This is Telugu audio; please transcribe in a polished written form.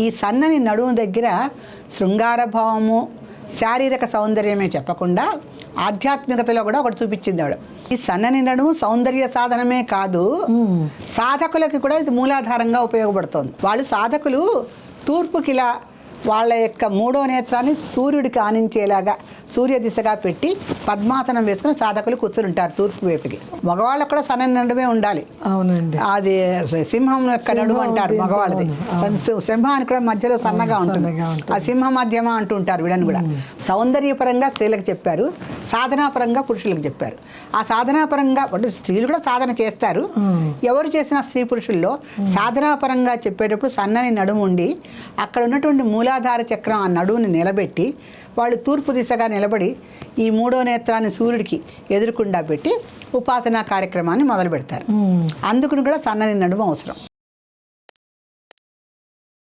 ఈ సన్నని నడుము దగ్గర శృంగార భావము శారీరక సౌందర్యమే చెప్పకుండా ఆధ్యాత్మికతలో కూడా ఒకటి చూపించింది ఆవిడ. ఈ సన్నని నడుము సౌందర్య సాధనమే కాదు, సాధకులకి కూడా ఇది మూలాధారంగా ఉపయోగపడుతుంది. వాళ్ళు సాధకులు తూర్పుకి ఇలా వాళ్ళ యొక్క మూడో నేత్రాన్ని సూర్యుడికి ఆనించేలాగా సూర్య దిశగా పెట్టి పద్మాసనం వేసుకుని సాధకులు కూర్చుంటారు తూర్పు వైపుకి. మగవాళ్ళకు కూడా సన్నని నడుమే ఉండాలి. అవునండి, అది సింహం యొక్క నడుము అంటారు మగవాళ్ళది. సింహానికి కూడా మధ్యలో సన్నగా ఉంటుంది, ఆ సింహ మధ్యమ అంటుంటారు వీడని కూడా. సౌందర్యపరంగా స్త్రీలకు చెప్పారు, సాధనాపరంగా పురుషులకు చెప్పారు. ఆ సాధనాపరంగా స్త్రీలు కూడా సాధన చేస్తారు. ఎవరు చేసిన స్త్రీ పురుషుల్లో సాధనాపరంగా చెప్పేటప్పుడు సన్నని నడుము ఉండి అక్కడ ఉన్నటువంటి మూలాధార చక్రం ఆ నడువుని నిలబెట్టి వాళ్ళు తూర్పు దిశగా నిలబడి ఈ మూడో నేత్రాన్ని సూర్యుడికి ఎదురుకుండా పెట్టి ఉపాసనా కార్యక్రమాన్ని మొదలు పెడతారు. అందుకు కూడా సన్నని నడుము అవసరం.